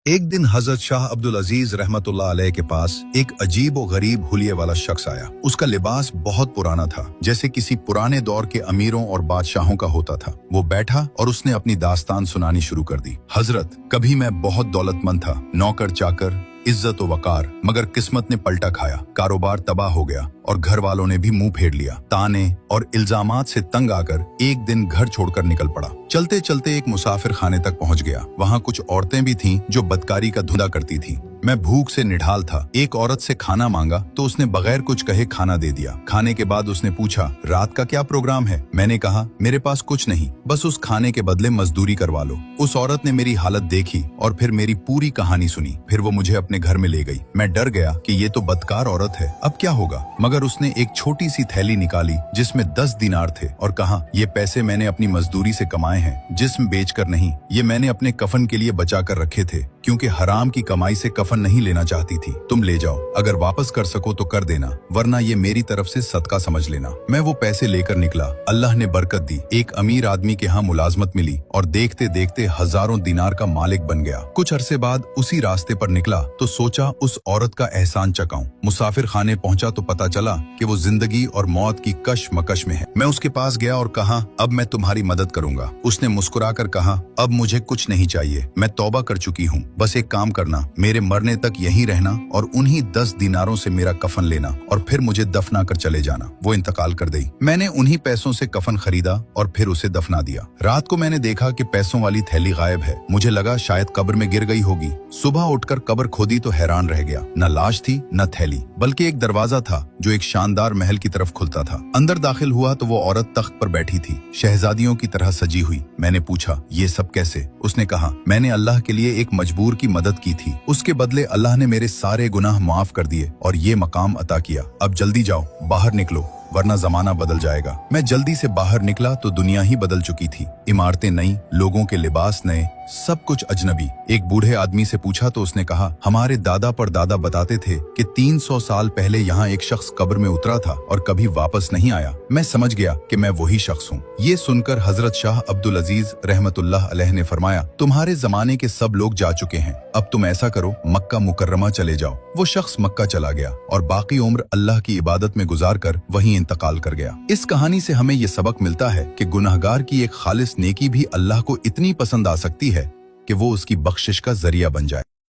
एक दिन हजरत शाह अब्दुल अजीज रहमतुल्लाह अलैह के पास एक अजीब और गरीब हुलिये वाला शख्स आया। उसका लिबास बहुत पुराना था, जैसे किसी पुराने दौर के अमीरों और बादशाहों का होता था। वो बैठा और उसने अपनी दास्तान सुनानी शुरू कर दी। हजरत, कभी मैं बहुत दौलतमंद था, नौकर चाकर, इज्जत व वकार, मगर किस्मत ने पलटा खाया, कारोबार तबाह हो गया और घर वालों ने भी मुंह फेर लिया। ताने और इल्जामात से तंग आकर एक दिन घर छोड़कर निकल पड़ा। चलते चलते एक मुसाफिर खाने तक पहुंच गया। वहां कुछ औरतें भी थीं जो बदकारी का धुंधा करती थीं। मैं भूख से निढाल था। एक औरत से खाना मांगा तो उसने बगैर कुछ कहे खाना दे दिया। खाने के बाद उसने पूछा, रात का क्या प्रोग्राम है? मैंने कहा, मेरे पास कुछ नहीं, बस उस खाने के बदले मजदूरी करवा लो। उस औरत ने मेरी हालत देखी और फिर मेरी पूरी कहानी सुनी। फिर वो मुझे अपने घर में ले गई। मैं डर गया कि ये तो बदकार औरत है, अब क्या होगा? मगर उसने एक छोटी सी थैली निकाली जिसमें 10 दिनार थे और कहा, ये पैसे मैंने अपनी मजदूरी से कमाए हैं, जिस्म बेचकर नहीं। ये मैंने अपने कफन के लिए बचा कर रखे थे, क्योंकि हराम की कमाई से कफन नहीं लेना चाहती थी। तुम ले जाओ, अगर वापस कर सको तो कर देना, वरना ये मेरी तरफ से सदका समझ लेना। मैं वो पैसे लेकर निकला। अल्लाह ने बरकत दी। एक अमीर आदमी के यहाँ मुलाजमत मिली और देखते देखते हजारों दिनार का मालिक बन गया। कुछ अरसे बाद उसी रास्ते पर निकला तो सोचा उस औरत का एहसान चकाऊं। मुसाफिर खाने पहुंचा तो पता चला कि वो जिंदगी और मौत की कशमकश में है। मैं उसके पास गया और कहा, अब मैं तुम्हारी मदद करूंगा। उसने मुस्कुराकर कहा, अब मुझे कुछ नहीं चाहिए, मैं तौबा कर चुकी हूँ। बस एक काम करना, मेरे मरने तक यहीं रहना और उन्हीं 10 दिनारों से मेरा कफन लेना और फिर मुझे दफना कर चले जाना। वो इंतकाल कर गई। मैंने उन्हीं पैसों से कफन खरीदा और फिर उसे दफना दिया। रात को मैंने देखा कि पैसों वाली थैली गायब है। मुझे लगा शायद कब्र में गिर गई होगी। सुबह उठकर कब्र खोदी तो हैरान रह गया। न लाश थी न थैली, बल्कि एक दरवाजा था जो एक शानदार महल की तरफ खुलता था। अंदर दाखिल हुआ तो वो औरत तख्त पर बैठी थी, शहजादियों की तरह सजी हुई। मैंने पूछा, ये सब कैसे? उसने कहा, मैंने अल्लाह के लिए एक मजबूर की मदद की थी, उसके बदले अल्लाह ने मेरे सारे गुनाह माफ कर दिए और ये मकाम अता किया। अब जल्दी जाओ, बाहर निकलो, वरना जमाना बदल जाएगा। मैं जल्दी से बाहर निकला तो दुनिया ही बदल चुकी थी। इमारतें नई, लोगों के लिबास नए, सब कुछ अजनबी। एक बूढ़े आदमी से पूछा तो उसने कहा, हमारे दादा पर दादा बताते थे कि 300 साल पहले यहाँ एक शख्स कब्र में उतरा था और कभी वापस नहीं आया। मैं समझ गया कि मैं वही शख्स हूँ। ये सुनकर हजरत शाह अब्दुल अजीज रहमतुल्लाह अलैह ने फरमाया, तुम्हारे जमाने के सब लोग जा चुके हैं, अब तुम ऐसा करो, मक्का मुकर्रमा चले जाओ। वो शख्स मक्का चला गया और बाकी उम्र अल्लाह की इबादत में गुजार कर वहीं इंतकाल कर गया। इस कहानी से हमें ये सबक मिलता है कि गुनहगार की एक खालिस नेकी भी अल्लाह को इतनी पसंद आ सकती है कि वो उसकी बख्शिश का जरिया बन जाए।